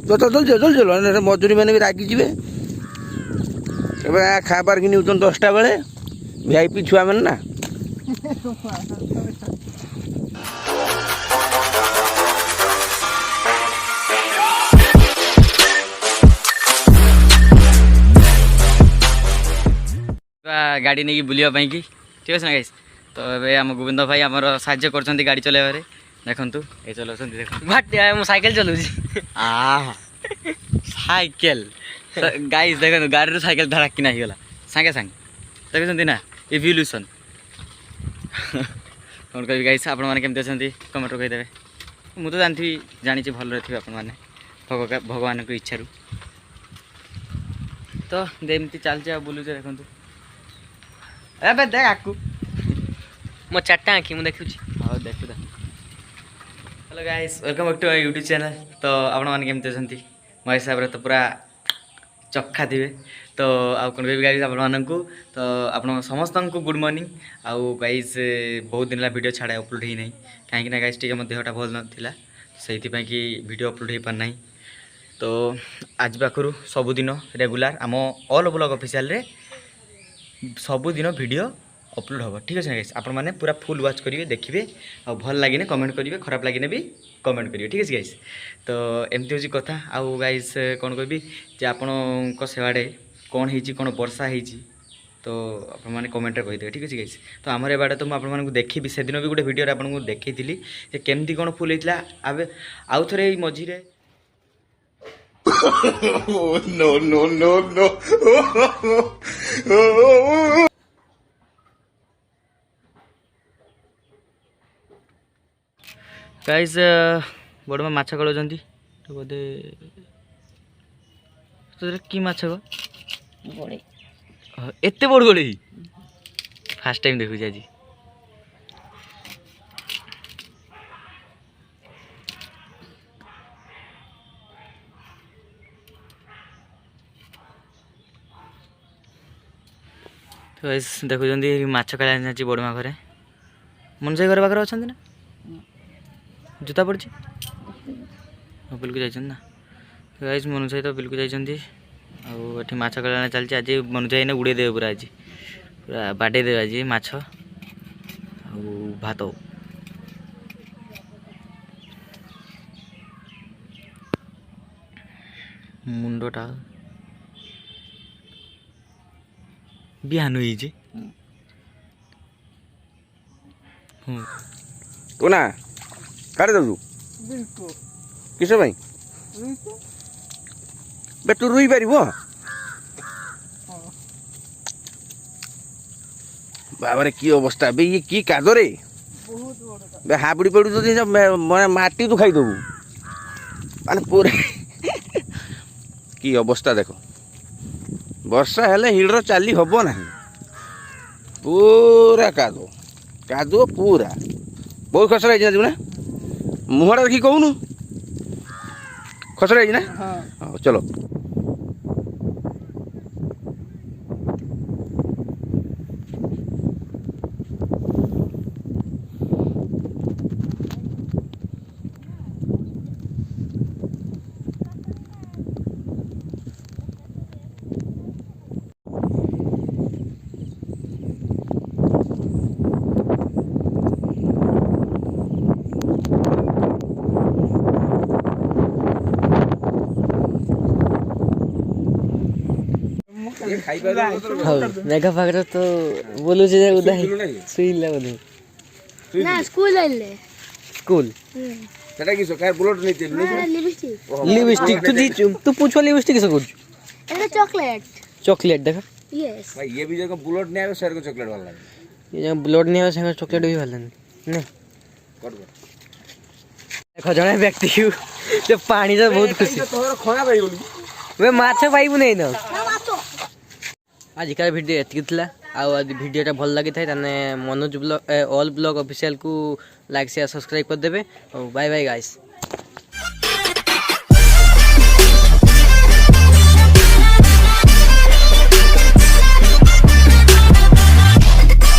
ଜଲ୍ଦି ଚଲ ମଜୁରୀ ମାନେ ବି ରାଗିଯିବେ। ଏବେ ଖାଇବାର କି ନେଉଛନ୍ତି 10ଟା ବେଳେ VIP ଛୁଆମାନେ ନା। गाड़ी नहीं बुलिया कि ठीक है ना गाइस। तो ये आम गोविंद भाई आमर साहाଯ୍य कर गाड़ी चलाइबारे देखु ये चलाऊँ देख साइकेल चलाऊ साइकेल गाइस देखो गाड़ी साइकेल धड़क किना गला सागे सागे देखुं ना इवोल्यूशन कौन कह गाइस आपण मैंने केमती अच्छा कमेंट कहीदेवे। मुझे तो जानती जानी भल रही आप भगवान को इच्छा तो एमती चलती बुलूचे देखु ए देख आकू मो 4टा आँखी मुझे देखुची हाँ देखू hello guys welcome back to my YouTube channel. तो आपण मैंने केमती अच्छा मो हिसाब से तो पूरा चखा थे। तो आउ कौन कह गाइस आपण मानू तो आप समस्त को गुड मॉर्निंग। आउ गाइस बहुत दिन वीडियो छाड़ा अपलोड ही नहीं कहीं गाइस टे देहटा भल नाला से कि वीडियो अपलोड हो पार ना। तो आज पाखु सबुदिन रेगुलर आम ऑल ब्लॉग ऑफिशियल रे सबुदिन वीडियो अपलोड हम ठीक अच्छे गाइस। आपण मैंने पूरा फुल वाच करेंगे देखिए और भल लगे कमेंट करेंगे खराब लगे भी कमेंट करेंगे ठीक है गाइस। तो एमती हूँ कथा आउ गाइस कौन कहबी जे आपण सेवाड़े कौन हो कौन वर्षा हो तो आप कमेंट कहीदेवे ठीक अच्छे गाइस। तो आमर ए बाड़े तो मुझे देखी से दिन भी गोटे वीडियो आपको देखी केमती कौन फुल होता आवे आउ थे मझीरे no no no no guys बड़ माँ माछ कलुँच तो बोधे कि माछ एत बड़ गोड़े फास्ट टाइम देखुच आज तो देखुं माछ काला बड़ माँ घरे मन से घर पाखे अच्छा ना जूता पड़ी बिल को जाइए ना। तो गाइस मनु सहित बिल को जाइए आठ माछ काला चलती आज मनु भाई उड़े देवे पूरा आज पूरा बाडे देवे आज माछ भात मुंडटा बिहान हो तो ना काटे दू किस भाई बे तू रुई पार बाबा की अवस्था बे ये की कादरे बे हाबड़ी पड़ू मैं माटी तू खाईदेबू माने पूरा की अवस्था देख वर्षा हेले हिलर चली हम ना पूरा कादो कादो पूरा बहुत खसरा है ना मुहड़ा देखी कहून खसरा है ना हाँ चलो मेघा पाखरे तो बोलू शुईला बोधे ना स्कूल स्कूल सेटा किसो काय बुलेट नहीं लिपस्टिक तू पूछो लिपस्टिक किसो कुछ एटा चॉकलेट चॉकलेट देखो यस भाई ये भी जगह बुलेट नहीं आवे सर को चॉकलेट वाला लगे ये जगह बुलेट नहीं आवे सर को चॉकलेट भी वाला नहीं देखो जने व्यक्ति जो पानी से बहुत खुशी तोहर खया भाई बोली वे माछ पाइबु नहीं ना आज का वीडियो एतकी थिला आज वीडियोटा भल लगी था Manoj blog all blog official को लाइक शेयर सब्सक्राइब कर देबे। Bye bye guys.